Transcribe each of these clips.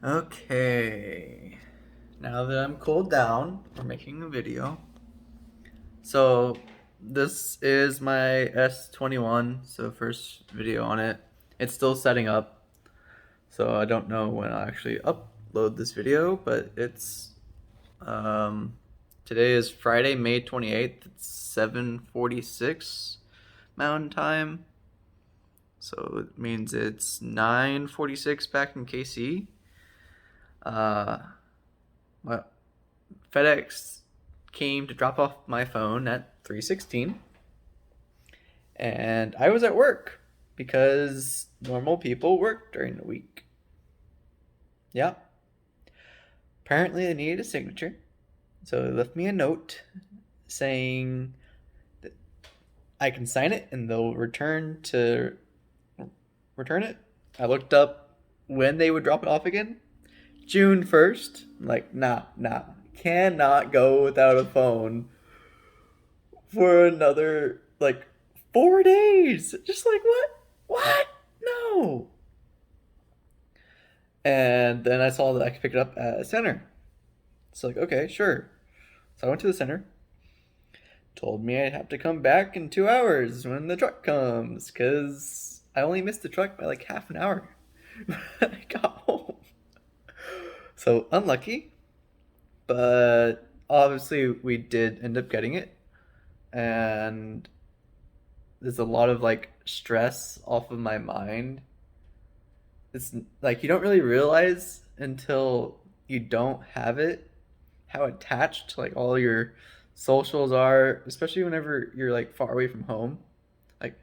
Okay, now that I'm cooled down, we're making a video. So, this is my S21, so first video on it. It's still setting up, so I don't know when I'll actually upload this video, but um, today is Friday, May 28th. It's 7:46 Mountain Time, so it means it's 9:46 back in KC. Uh, my FedEx came to drop off my phone at 3:16, and I was at work because normal people work during the week. Yeah. Apparently they needed a signature, so they left me a note saying that I can sign it and they'll return it. I looked up when they would drop it off again. June 1st. I'm like, nah. Cannot go without a phone for another like 4 days. Just like what? What? No. And then I saw that I could pick it up at a center. It's like, okay, sure. So I went to the center. Told me I'd have to come back in 2 hours when the truck comes, because I only missed the truck by like half an hour. I got home. So unlucky, but obviously we did end up getting it. And there's a lot of like stress off of my mind. It's like you don't really realize until you don't have it how attached like all your socials are, especially whenever you're like far away from home. Like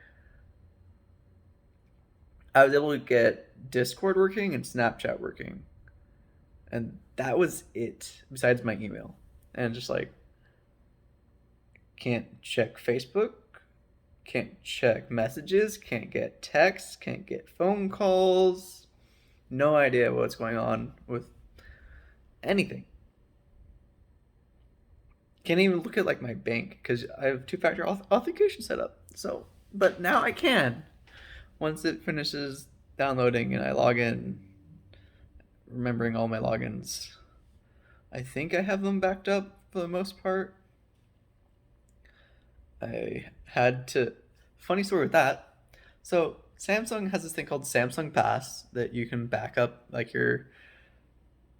I was able to get Discord working and Snapchat working, and that was it besides my email. And just like can't check Facebook, can't check messages, can't get texts, can't get phone calls. No idea what's going on with anything. Can't even look at like my bank because I have two-factor authentication set up. So, but now I can. Once it finishes downloading and I log in, remembering all my logins, I think I have them backed up for the most part. I had to. Funny story with that. So Samsung has this thing called Samsung Pass that you can back up like your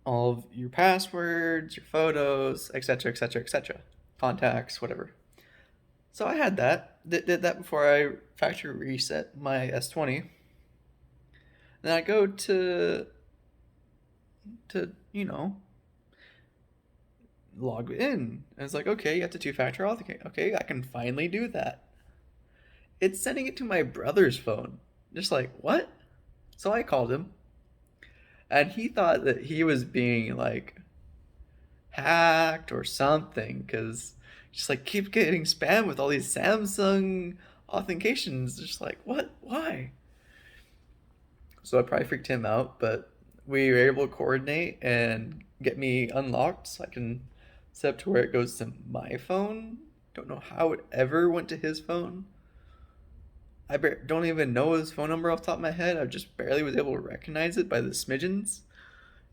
all of your passwords, your photos, etc., etc., etc., contacts, whatever. So I had that. Did that before I factory reset my S20. Then I go to log in. And it's like, okay, you have to two-factor authenticate. Okay, I can finally do that. It's sending it to my brother's phone. Just like, what? So I called him, and he thought that he was being like hacked or something because just like keep getting spam with all these Samsung authentications. Just like, what? Why? So I probably freaked him out, but we were able to coordinate and get me unlocked so I can set up to where it goes to my phone. Don't know how it ever went to his phone. Don't even know his phone number off the top of my head. I just barely was able to recognize it by the smidgens.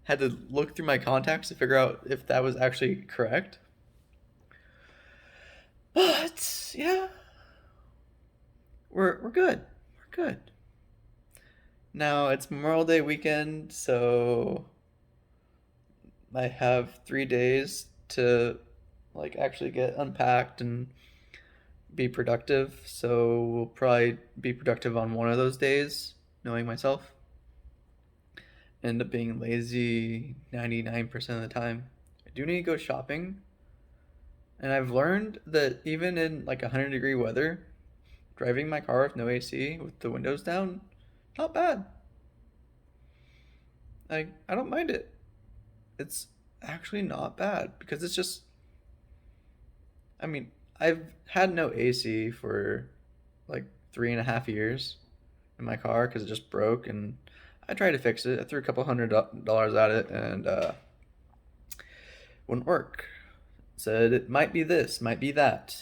Had to look through my contacts to figure out if that was actually correct. But yeah, we're good. We're good. Now it's Memorial Day weekend, so I have 3 days to like actually get unpacked and be productive. So we'll probably be productive on one of those days, knowing myself. End up being lazy 99% of the time. I do need to go shopping. And I've learned that even in like 100-degree weather, driving my car with no AC with the windows down, not bad. I don't mind it. It's actually not bad because it's just I mean, I've had no AC for like 3.5 years in my car because it just broke, and I tried to fix it. I threw a couple $100 at it, and wouldn't work. Said it might be this, might be that.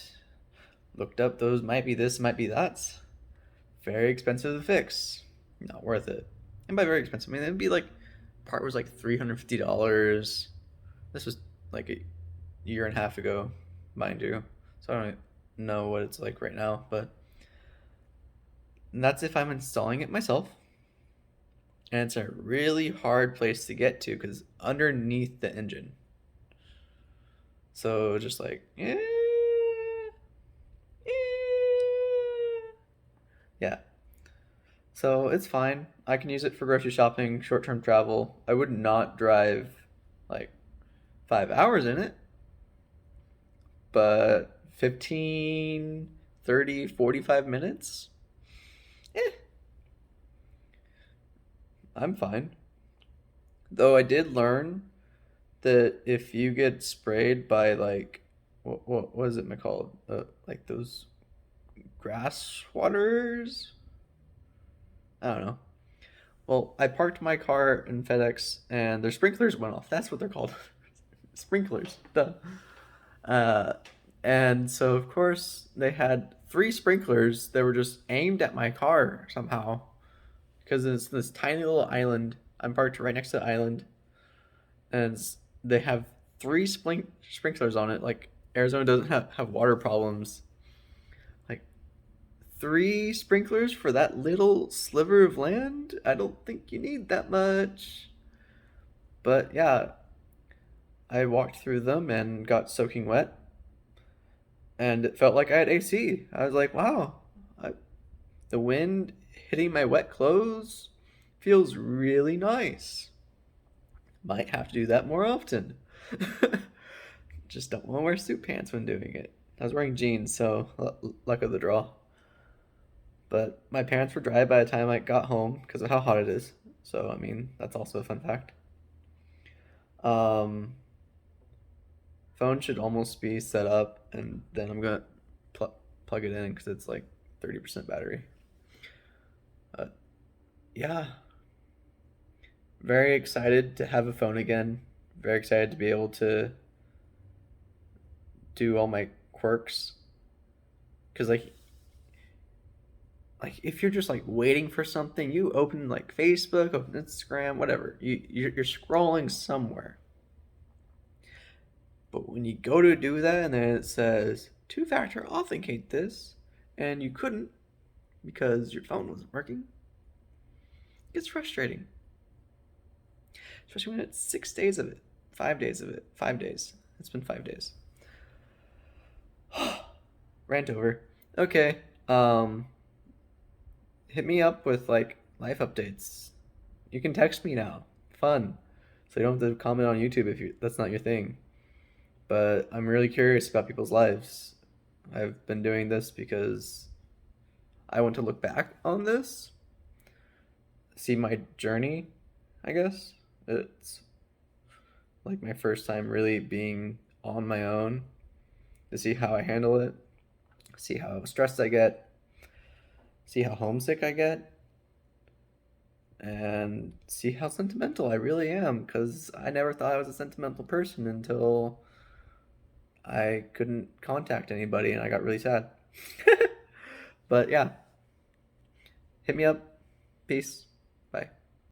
Looked up those might be this, might be that. Very expensive to fix. Not worth it. And by very expensive, I mean it'd be like part was like $350. This was like a year and a half ago, mind you. So I don't know what it's like right now, but that's if I'm installing it myself. And it's a really hard place to get to because underneath the engine. So just like, yeah. So it's fine. I can use it for grocery shopping, short term travel. I would not drive like 5 hours in it, but 15, 30, 45 minutes, eh, I'm fine. Though I did learn that if you get sprayed by like, what was it called? Like those grass waters? I don't know. Well, I parked my car in FedEx and their sprinklers went off. That's what they're called. Sprinklers. Duh. Uh, and so, of course, they had three sprinklers that were just aimed at my car somehow. Because it's this tiny little island. I'm parked right next to the island. And they have three sprinklers on it. Like, Arizona doesn't have water problems. Like, three sprinklers for that little sliver of land? I don't think you need that much. But yeah, I walked through them and got soaking wet, and it felt like I had AC. I was like, wow, I, the wind hitting my wet clothes feels really nice. Might have to do that more often. Just don't want to wear suit pants when doing it. I was wearing jeans, so luck of the draw. But my parents were dry by the time I got home because of how hot it is. So, I mean, that's also a fun fact. Um, Phone should almost be set up, and then I'm gonna plug it in because it's like 30% battery. Uh, yeah, very excited to have a phone again. Very excited to be able to do all my quirks. Because like if you're just like waiting for something, you open like Facebook, open Instagram, whatever. You're scrolling somewhere. But when you go to do that and then it says two-factor authenticate this, and you couldn't because your phone wasn't working, it gets frustrating. Especially when it's 6 days of it, 5 days of it, 5 days. It's been 5 days. Rant over. Okay. Um, Hit me up with like life updates. You can text me now. Fun. So you don't have to comment on YouTube if that's not your thing. But I'm really curious about people's lives. I've been doing this because I want to look back on this, see my journey, I guess. It's like my first time really being on my own, to see how I handle it, see how stressed I get, see how homesick I get, and see how sentimental I really am because I never thought I was a sentimental person until I couldn't contact anybody and I got really sad. But yeah, hit me up. Peace.